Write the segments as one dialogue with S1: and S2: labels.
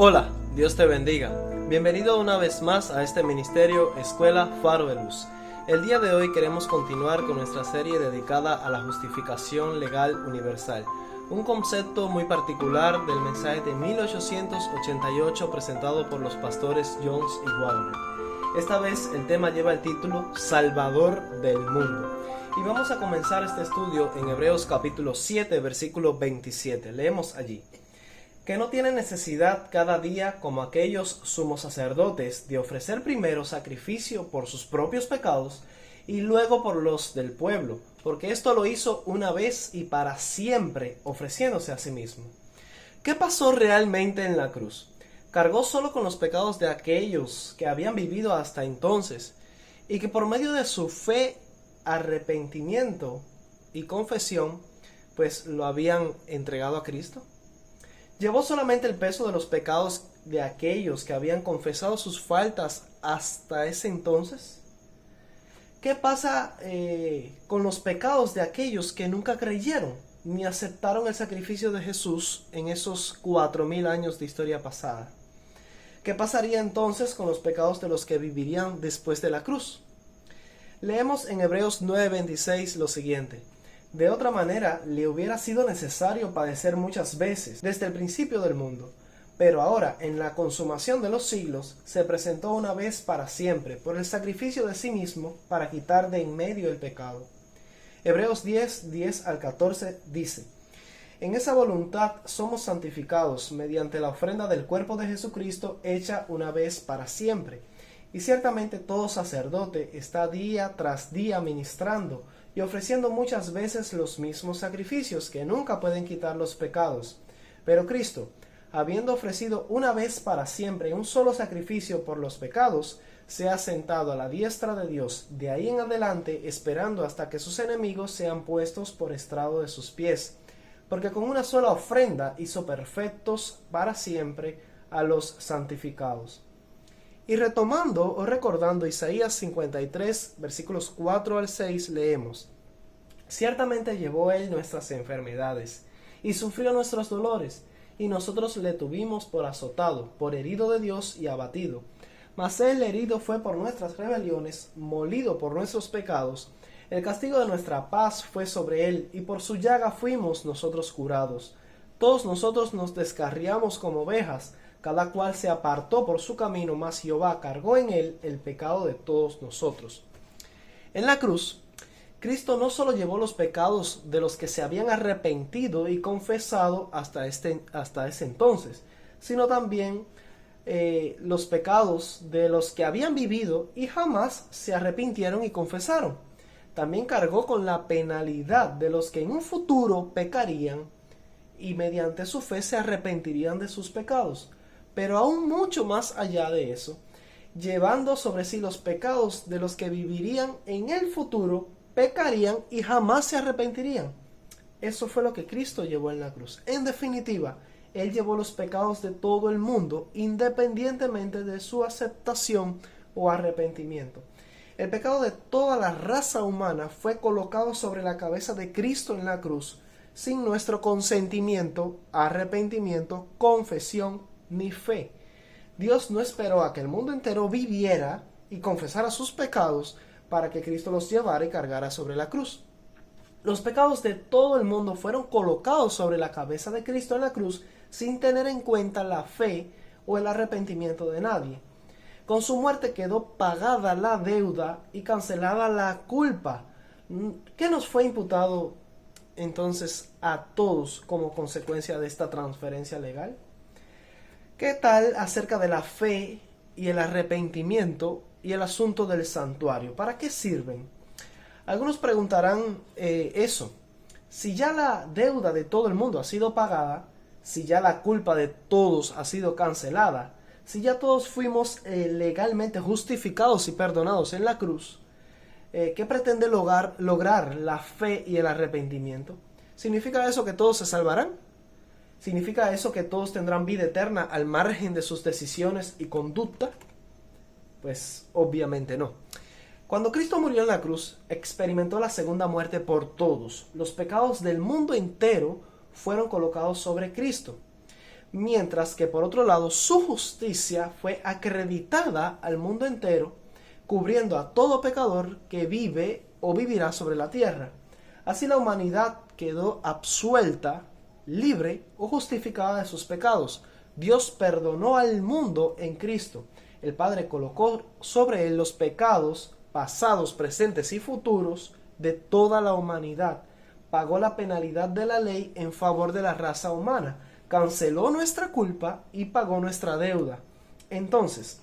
S1: Hola, Dios te bendiga. Bienvenido una vez más a este ministerio Escuela Faro de Luz. El día de hoy queremos continuar con nuestra serie dedicada a la justificación legal universal, un concepto muy particular del mensaje de 1888 presentado por los pastores Jones y Wagner. Esta vez el tema lleva el título Salvador del Mundo. Y vamos a comenzar este estudio en Hebreos capítulo 7, versículo 27. Leemos allí: que no tiene necesidad cada día, como aquellos sumos sacerdotes, de ofrecer primero sacrificio por sus propios pecados y luego por los del pueblo, porque esto lo hizo una vez y para siempre, ofreciéndose a sí mismo. ¿Qué pasó realmente en la cruz? Cargó solo con los pecados de aquellos que habían vivido hasta entonces y que por medio de su fe, arrepentimiento y confesión, pues lo habían entregado a Cristo. ¿Llevó solamente el peso de los pecados de aquellos que habían confesado sus faltas hasta ese entonces? ¿Qué pasa con los pecados de aquellos que nunca creyeron ni aceptaron el sacrificio de Jesús en esos 4000 años de historia pasada? ¿Qué pasaría entonces con los pecados de los que vivirían después de la cruz? Leemos en Hebreos 9:26 lo siguiente: de otra manera, le hubiera sido necesario padecer muchas veces desde el principio del mundo, pero ahora, en la consumación de los siglos, se presentó una vez para siempre por el sacrificio de sí mismo para quitar de en medio el pecado. Hebreos 10 al 14 dice: en esa voluntad somos santificados mediante la ofrenda del cuerpo de Jesucristo hecha una vez para siempre. Y ciertamente todo sacerdote está día tras día ministrando y ofreciendo muchas veces los mismos sacrificios que nunca pueden quitar los pecados. Pero Cristo, habiendo ofrecido una vez para siempre un solo sacrificio por los pecados, se ha sentado a la diestra de Dios, de ahí en adelante esperando hasta que sus enemigos sean puestos por estrado de sus pies. Porque con una sola ofrenda hizo perfectos para siempre a los santificados. Y retomando o recordando Isaías 53, versículos 4 al 6, leemos: ciertamente llevó él nuestras enfermedades, y sufrió nuestros dolores, y nosotros le tuvimos por azotado, por herido de Dios y abatido. Mas él herido fue por nuestras rebeliones, molido por nuestros pecados. El castigo de nuestra paz fue sobre él, y por su llaga fuimos nosotros curados. Todos nosotros nos descarriamos como ovejas, cada cual se apartó por su camino, mas Jehová cargó en él el pecado de todos nosotros. En la cruz, Cristo no solo llevó los pecados de los que se habían arrepentido y confesado hasta ese entonces, sino también los pecados de los que habían vivido y jamás se arrepintieron y confesaron. También cargó con la penalidad de los que en un futuro pecarían y mediante su fe se arrepentirían de sus pecados. Pero aún mucho más allá de eso, llevando sobre sí los pecados de los que vivirían en el futuro, pecarían y jamás se arrepentirían. Eso fue lo que Cristo llevó en la cruz. En definitiva, Él llevó los pecados de todo el mundo, independientemente de su aceptación o arrepentimiento. El pecado de toda la raza humana fue colocado sobre la cabeza de Cristo en la cruz, sin nuestro consentimiento, arrepentimiento, confesión ni fe. Dios no esperó a que el mundo entero viviera y confesara sus pecados para que Cristo los llevara y cargara sobre la cruz. Los pecados de todo el mundo fueron colocados sobre la cabeza de Cristo en la cruz sin tener en cuenta la fe o el arrepentimiento de nadie. Con su muerte quedó pagada la deuda y cancelada la culpa. ¿Qué nos fue imputado entonces a todos como consecuencia de esta transferencia legal? ¿Qué tal acerca de la fe y el arrepentimiento y el asunto del santuario? ¿Para qué sirven? Algunos preguntarán eso. Si ya la deuda de todo el mundo ha sido pagada, si ya la culpa de todos ha sido cancelada, si ya todos fuimos legalmente justificados y perdonados en la cruz, ¿qué pretende lograr la fe y el arrepentimiento? ¿Significa eso que todos se salvarán? ¿Significa eso que todos tendrán vida eterna al margen de sus decisiones y conducta? Pues obviamente no. Cuando Cristo murió en la cruz, experimentó la segunda muerte por todos. Los pecados del mundo entero fueron colocados sobre Cristo. mientras que por otro lado su justicia fue acreditada al mundo entero, cubriendo a todo pecador que vive o vivirá sobre la tierra. Así la humanidad quedó absuelta, libre o justificada de sus pecados. Dios perdonó al mundo en Cristo. El Padre colocó sobre él los pecados pasados, presentes y futuros de toda la humanidad. Pagó la penalidad de la ley en favor de la raza humana. Canceló nuestra culpa y pagó nuestra deuda. Entonces,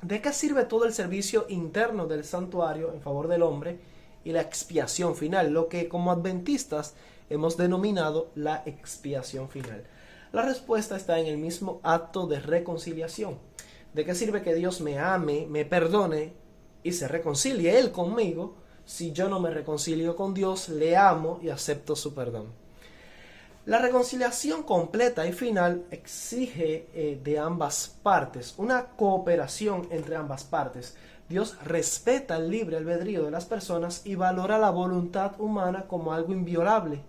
S1: ¿de qué sirve todo el servicio interno del santuario en favor del hombre y la expiación final? Lo que como adventistas hemos denominado la expiación final. La respuesta está en el mismo acto de reconciliación. ¿De qué sirve que Dios me ame, me perdone y se reconcilie Él conmigo si yo no me reconcilio con Dios, le amo y acepto su perdón? La reconciliación completa y final exige de ambas partes una cooperación entre ambas partes. Dios respeta el libre albedrío de las personas y valora la voluntad humana como algo inviolable.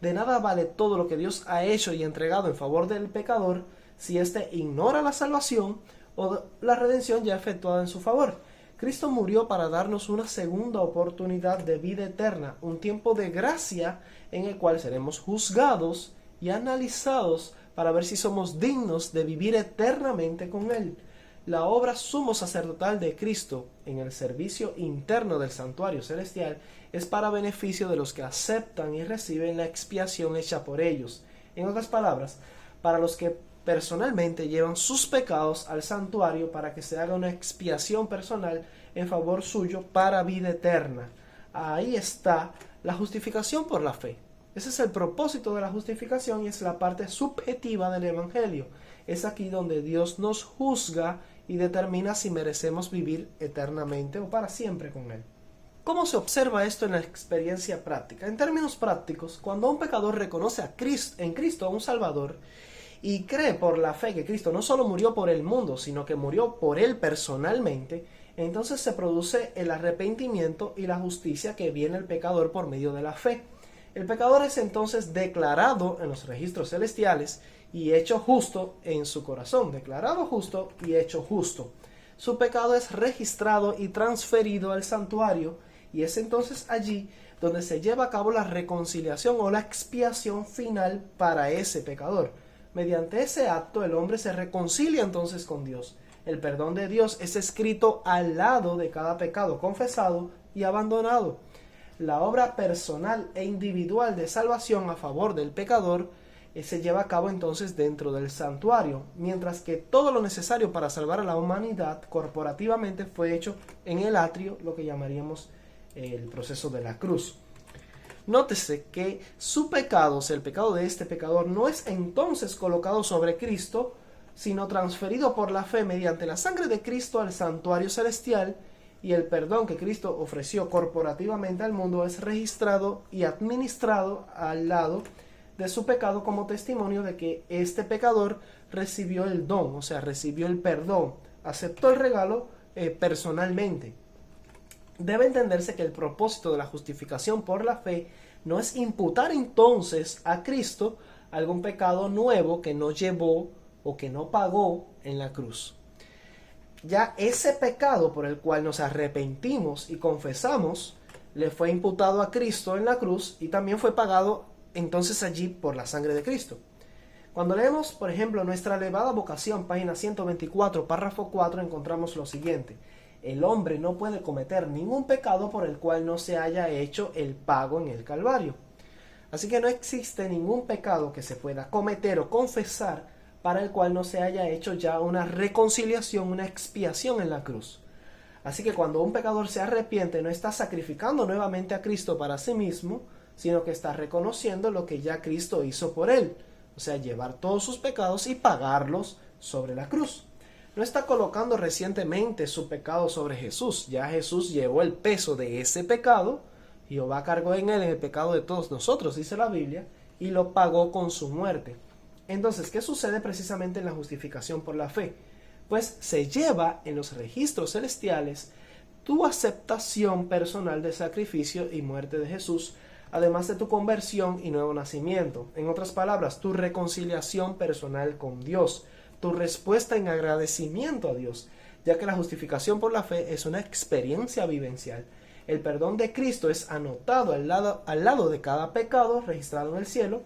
S1: De nada vale todo lo que Dios ha hecho y entregado en favor del pecador si éste ignora la salvación o la redención ya efectuada en su favor. Cristo murió para darnos una segunda oportunidad de vida eterna, un tiempo de gracia en el cual seremos juzgados y analizados para ver si somos dignos de vivir eternamente con Él. La obra sumo sacerdotal de Cristo en el servicio interno del santuario celestial es para beneficio de los que aceptan y reciben la expiación hecha por ellos. En otras palabras, para los que personalmente llevan sus pecados al santuario para que se haga una expiación personal en favor suyo para vida eterna. Ahí está la justificación por la fe. Ese es el propósito de la justificación y es la parte subjetiva del Evangelio. Es aquí donde Dios nos juzga y determina si merecemos vivir eternamente o para siempre con Él. ¿Cómo se observa esto en la experiencia práctica? En términos prácticos, cuando un pecador reconoce en Cristo a un Salvador y cree por la fe que Cristo no solo murió por el mundo, sino que murió por él personalmente, entonces se produce el arrepentimiento y la justicia que viene el pecador por medio de la fe. El pecador es entonces declarado en los registros celestiales y hecho justo en su corazón, declarado justo y hecho justo. Su pecado es registrado y transferido al santuario y es entonces allí donde se lleva a cabo la reconciliación o la expiación final para ese pecador. Mediante ese acto el hombre se reconcilia entonces con Dios. El perdón de Dios es escrito al lado de cada pecado confesado y abandonado. La obra personal e individual de salvación a favor del pecador se lleva a cabo entonces dentro del santuario, mientras que todo lo necesario para salvar a la humanidad corporativamente fue hecho en el atrio, lo que llamaríamos el proceso de la cruz. Nótese que su pecado, o sea, el pecado de este pecador, no es entonces colocado sobre Cristo, sino transferido por la fe mediante la sangre de Cristo al santuario celestial, y el perdón que Cristo ofreció corporativamente al mundo es registrado y administrado al lado de su pecado como testimonio de que este pecador recibió el don, o sea, recibió el perdón, aceptó el regalo personalmente. Debe entenderse que el propósito de la justificación por la fe no es imputar entonces a Cristo algún pecado nuevo que no llevó o que no pagó en la cruz. Ya ese pecado por el cual nos arrepentimos y confesamos le fue imputado a Cristo en la cruz y también fue pagado entonces allí por la sangre de Cristo. Cuando leemos, por ejemplo, nuestra elevada vocación, página 124, párrafo 4, encontramos lo siguiente: el hombre no puede cometer ningún pecado por el cual no se haya hecho el pago en el Calvario. Así que no existe ningún pecado que se pueda cometer o confesar para el cual no se haya hecho ya una reconciliación, una expiación en la cruz. Así que cuando un pecador se arrepiente, no está sacrificando nuevamente a Cristo para sí mismo, sino que está reconociendo lo que ya Cristo hizo por él, o sea, llevar todos sus pecados y pagarlos sobre la cruz. No está colocando recientemente su pecado sobre Jesús. Ya Jesús llevó el peso de ese pecado. Jehová cargó en él el pecado de todos nosotros, dice la Biblia, y lo pagó con su muerte. Entonces, ¿qué sucede precisamente en la justificación por la fe? Pues se lleva en los registros celestiales tu aceptación personal del sacrificio y muerte de Jesús, además de tu conversión y nuevo nacimiento. En otras palabras, tu reconciliación personal con Dios, tu respuesta en agradecimiento a Dios, ya que la justificación por la fe es una experiencia vivencial. El perdón de Cristo es anotado al lado de cada pecado registrado en el cielo,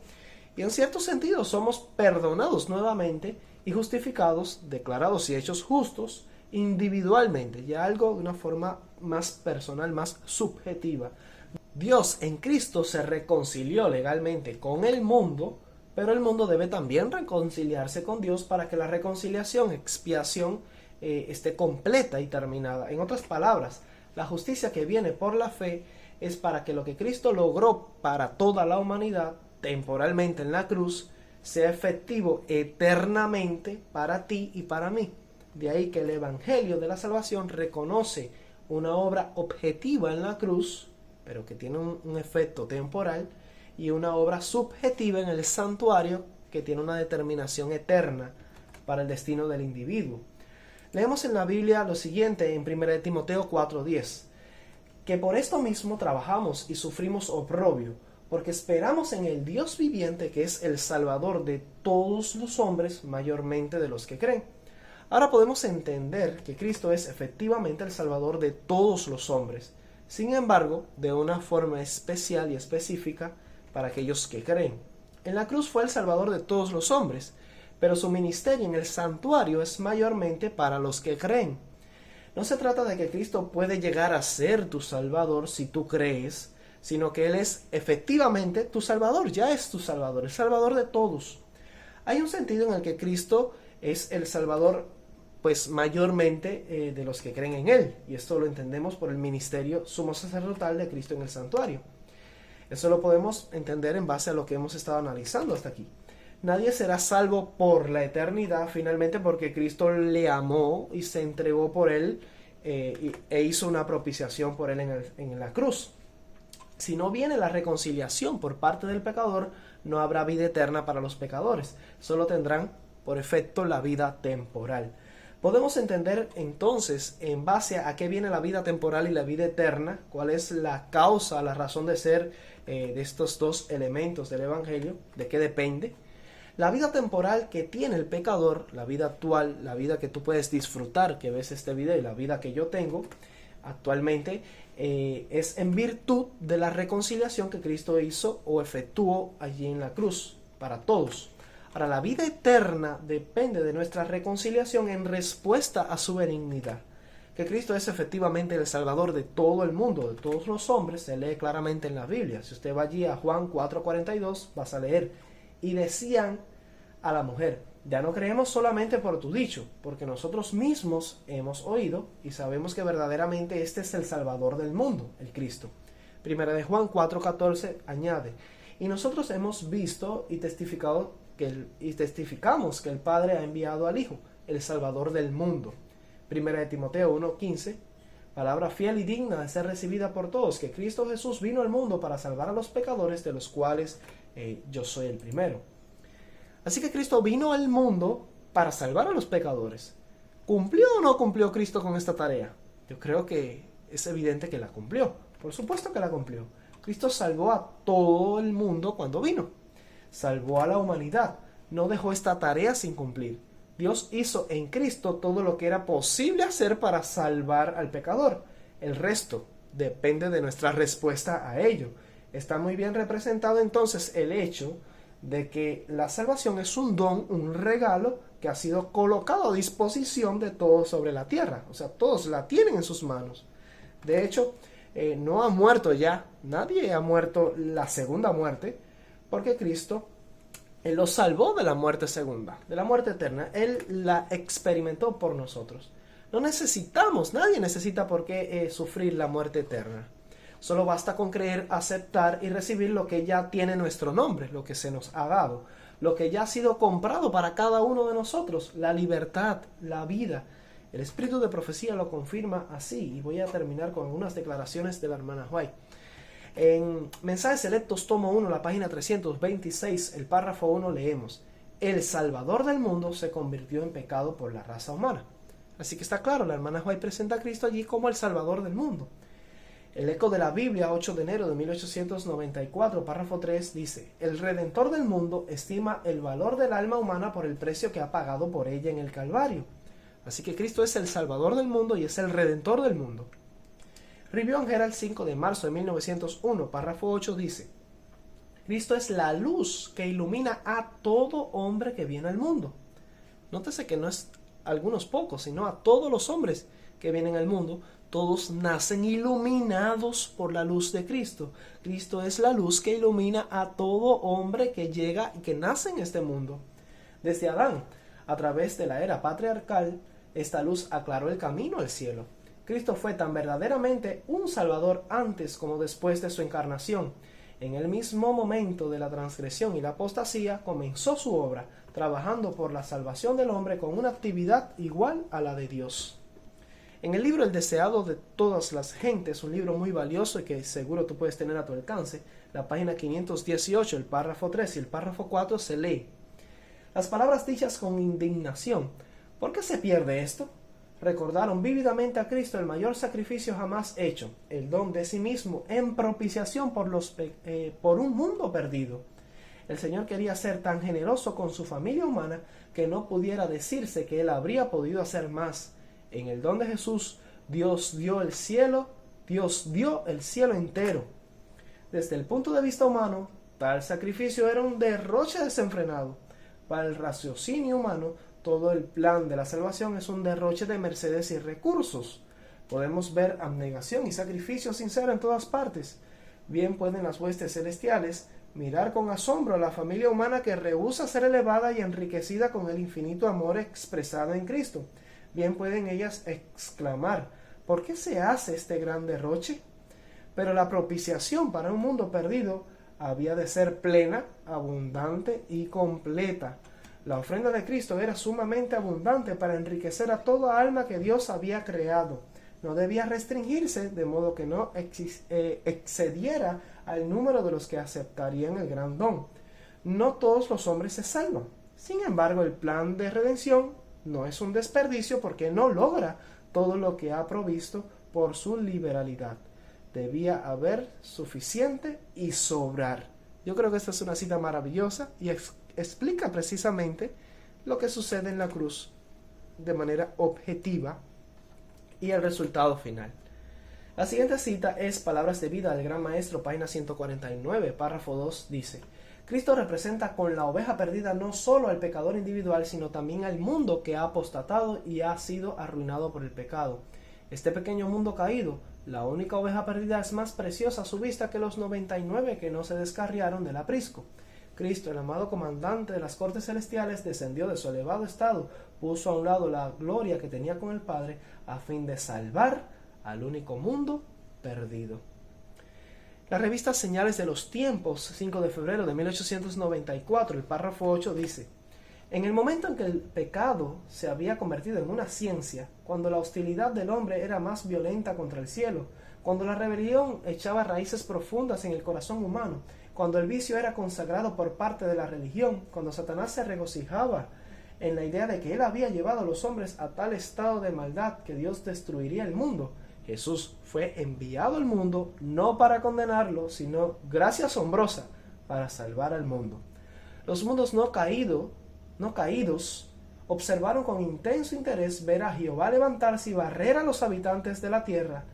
S1: y en cierto sentido somos perdonados nuevamente y justificados, declarados y hechos justos individualmente, ya algo de una forma más personal, más subjetiva. Dios en Cristo se reconcilió legalmente con el mundo, pero el mundo debe también reconciliarse con Dios para que la reconciliación, expiación, esté completa y terminada. En otras palabras, la justicia que viene por la fe es para que lo que Cristo logró para toda la humanidad, temporalmente en la cruz, sea efectivo eternamente para ti y para mí. De ahí que el Evangelio de la Salvación reconoce una obra objetiva en la cruz, pero que tiene un efecto temporal, y una obra subjetiva en el santuario que tiene una determinación eterna para el destino del individuo. Leemos en la Biblia lo siguiente en 1 Timoteo 4:10, que por esto mismo trabajamos y sufrimos oprobio, porque esperamos en el Dios viviente, que es el Salvador de todos los hombres, mayormente de los que creen. Ahora podemos entender que Cristo es efectivamente el Salvador de todos los hombres, sin embargo, de una forma especial y específica para aquellos que creen. En la cruz fue el Salvador de todos los hombres, pero su ministerio en el santuario es mayormente para los que creen. No se trata de que Cristo puede llegar a ser tu Salvador si tú crees, sino que Él es efectivamente tu Salvador, ya es tu Salvador, el Salvador de todos. Hay un sentido en el que Cristo es el Salvador, pues mayormente de los que creen en Él, y esto lo entendemos por el ministerio sumo sacerdotal de Cristo en el santuario. Eso lo podemos entender en base a lo que hemos estado analizando hasta aquí. Nadie será salvo por la eternidad finalmente porque Cristo le amó y se entregó por él e hizo una propiciación por él en la cruz. Si no viene la reconciliación por parte del pecador, no habrá vida eterna para los pecadores. Solo tendrán por efecto la vida temporal. Podemos entender entonces, en base a qué viene la vida temporal y la vida eterna, cuál es la causa, la razón de ser de estos dos elementos del Evangelio, de qué depende. La vida temporal que tiene el pecador, la vida actual, la vida que tú puedes disfrutar, que ves este video, y la vida que yo tengo actualmente, es en virtud de la reconciliación que Cristo hizo o efectuó allí en la cruz para todos. Ahora, la vida eterna depende de nuestra reconciliación en respuesta a su benignidad. Que Cristo es efectivamente el Salvador de todo el mundo, de todos los hombres, se lee claramente en la Biblia. Si usted va allí a Juan 4:42, vas a leer: y decían a la mujer, ya no creemos solamente por tu dicho, porque nosotros mismos hemos oído y sabemos que verdaderamente este es el Salvador del mundo, el Cristo. Primera de Juan 4:14 añade: y nosotros hemos visto y testificamos que el Padre ha enviado al Hijo, el Salvador del mundo. Primera de Timoteo 1:15, palabra fiel y digna de ser recibida por todos, que Cristo Jesús vino al mundo para salvar a los pecadores, de los cuales yo soy el primero. Así que Cristo vino al mundo para salvar a los pecadores. ¿Cumplió o no cumplió Cristo con esta tarea? Yo creo que es evidente que la cumplió. Por supuesto que la cumplió. Cristo salvó a todo el mundo cuando vino. Salvó a la humanidad. No dejó esta tarea sin cumplir. Dios hizo en Cristo todo lo que era posible hacer para salvar al pecador. El resto depende de nuestra respuesta a ello. Está muy bien representado entonces el hecho de que la salvación es un don, un regalo que ha sido colocado a disposición de todos sobre la tierra. O sea, todos la tienen en sus manos. De hecho, no ha muerto ya, nadie ha muerto la segunda muerte, porque Cristo Él lo salvó de la muerte segunda, de la muerte eterna. Él la experimentó por nosotros. No necesitamos, nadie necesita por qué sufrir la muerte eterna. Solo basta con creer, aceptar y recibir lo que ya tiene nuestro nombre, lo que se nos ha dado, lo que ya ha sido comprado para cada uno de nosotros, la libertad, la vida. El espíritu de profecía lo confirma así, y voy a terminar con algunas declaraciones de la hermana White. En Mensajes Selectos, tomo 1, la página 326, el párrafo 1, leemos: el Salvador del mundo se convirtió en pecado por la raza humana. Así que está claro, la hermana White presenta a Cristo allí como el Salvador del mundo. El Eco de la Biblia, 8 de enero de 1894, párrafo 3, dice: el Redentor del mundo estima el valor del alma humana por el precio que ha pagado por ella en el Calvario. Así que Cristo es el Salvador del mundo y es el Redentor del mundo. Review and Herald, 5 de marzo de 1901, párrafo 8, dice: Cristo es la luz que ilumina a todo hombre que viene al mundo. Nótese que no es a algunos pocos, sino a todos los hombres que vienen al mundo. Todos nacen iluminados por la luz de Cristo. Cristo es la luz que ilumina a todo hombre que llega y que nace en este mundo. Desde Adán, a través de la era patriarcal, esta luz aclaró el camino al cielo. Cristo fue tan verdaderamente un Salvador antes como después de su encarnación. En el mismo momento de la transgresión y la apostasía comenzó su obra, trabajando por la salvación del hombre con una actividad igual a la de Dios. En el libro El deseado de todas las gentes, un libro muy valioso y que seguro tú puedes tener a tu alcance, la página 518, el párrafo 3 y el párrafo 4 se lee: las palabras dichas con indignación: ¿por qué se pierde esto? Recordaron vívidamente a Cristo el mayor sacrificio jamás hecho, el don de sí mismo en propiciación por un mundo perdido. El Señor quería ser tan generoso con su familia humana que no pudiera decirse que Él habría podido hacer más. En el don de Jesús, Dios dio el cielo entero. Desde el punto de vista humano, tal sacrificio era un derroche desenfrenado. Para el raciocinio humano, todo el plan de la salvación es un derroche de mercedes y recursos. Podemos ver abnegación y sacrificio sincero en todas partes. Bien pueden las huestes celestiales mirar con asombro a la familia humana que rehúsa ser elevada y enriquecida con el infinito amor expresado en Cristo. Bien pueden ellas exclamar: ¿por qué se hace este gran derroche? Pero la propiciación para un mundo perdido había de ser plena, abundante y completa. La ofrenda de Cristo era sumamente abundante para enriquecer a toda alma que Dios había creado. No debía restringirse, de modo que no excediera al número de los que aceptarían el gran don. No todos los hombres se salvan. Sin embargo, el plan de redención no es un desperdicio porque no logra todo lo que ha provisto por su liberalidad. Debía haber suficiente y sobrar. Yo creo que esta es una cita maravillosa y explica precisamente lo que sucede en la cruz de manera objetiva y el resultado final. La siguiente cita es Palabras de vida del Gran Maestro, página 149, párrafo 2, dice: Cristo representa con la oveja perdida no solo al pecador individual, sino también al mundo que ha apostatado y ha sido arruinado por el pecado. Este pequeño mundo caído, la única oveja perdida, es más preciosa a su vista que los 99 que no se descarriaron del aprisco. Cristo, el amado comandante de las cortes celestiales, descendió de su elevado estado, puso a un lado la gloria que tenía con el Padre, a fin de salvar al único mundo perdido. La revista Señales de los Tiempos, 5 de febrero de 1894, el párrafo 8 dice: en el momento en que el pecado se había convertido en una ciencia, cuando la hostilidad del hombre era más violenta contra el cielo, cuando la rebelión echaba raíces profundas en el corazón humano, cuando el vicio era consagrado por parte de la religión, cuando Satanás se regocijaba en la idea de que él había llevado a los hombres a tal estado de maldad que Dios destruiría el mundo, Jesús fue enviado al mundo no para condenarlo, sino, gracia asombrosa, para salvar al mundo. Los mundos no caídos observaron con intenso interés ver a Jehová levantarse y barrer a los habitantes de la tierra,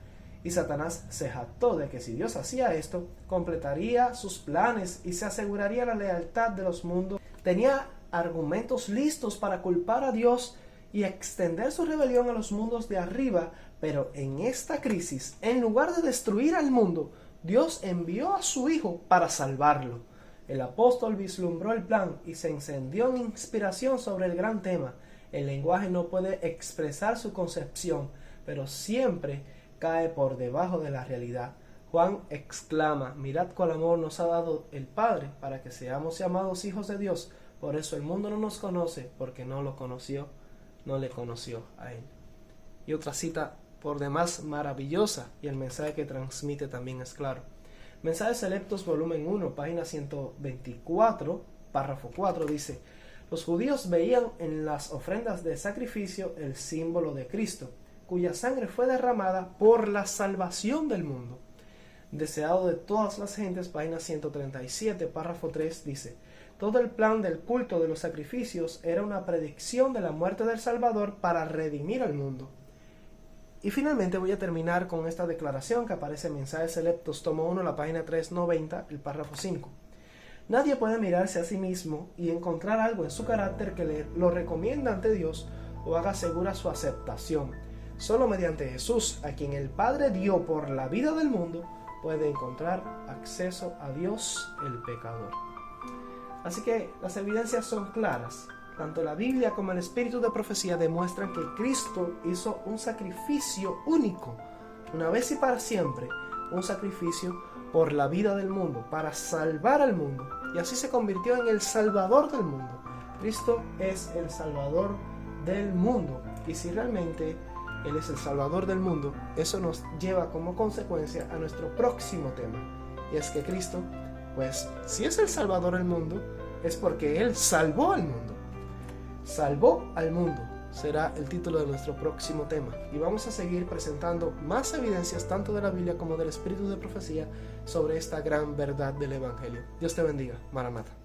S1: y Satanás se jactó de que si Dios hacía esto, completaría sus planes y se aseguraría la lealtad de los mundos. Tenía argumentos listos para culpar a Dios y extender su rebelión a los mundos de arriba, pero en esta crisis, en lugar de destruir al mundo, Dios envió a su Hijo para salvarlo. El apóstol vislumbró el plan y se encendió en inspiración sobre el gran tema. El lenguaje no puede expresar su concepción, pero siempre cae por debajo de la realidad. Juan exclama: mirad cuál amor nos ha dado el Padre para que seamos llamados hijos de Dios. Por eso el mundo no nos conoce, porque no lo conoció, no le conoció a él. Y otra cita por demás maravillosa, y el mensaje que transmite también es claro. Mensajes Selectos, volumen 1, página 124, párrafo 4, dice: los judíos veían en las ofrendas de sacrificio el símbolo de Cristo, cuya sangre fue derramada por la salvación del mundo. deseado de todas las gentes, página 137, párrafo 3, dice: todo el plan del culto de los sacrificios era una predicción de la muerte del Salvador para redimir al mundo. Y finalmente voy a terminar con esta declaración que aparece en Mensajes Selectos, tomo 1, la página 390, el párrafo 5. Nadie puede mirarse a sí mismo y encontrar algo en su carácter que lo recomienda ante Dios o haga segura su aceptación. Solo mediante Jesús, a quien el Padre dio por la vida del mundo, puede encontrar acceso a Dios el pecador. Así que las evidencias son claras. Tanto la Biblia como el espíritu de profecía demuestran que Cristo hizo un sacrificio único, una vez y para siempre, un sacrificio por la vida del mundo, para salvar al mundo, y así se convirtió en el Salvador del mundo. Cristo es el Salvador del mundo, y si realmente Él es el Salvador del mundo, eso nos lleva como consecuencia a nuestro próximo tema, y es que Cristo, pues, si es el Salvador del mundo, es porque Él salvó al mundo. Salvó al mundo será el título de nuestro próximo tema, y vamos a seguir presentando más evidencias tanto de la Biblia como del espíritu de profecía sobre esta gran verdad del Evangelio. Dios te bendiga. Maranata.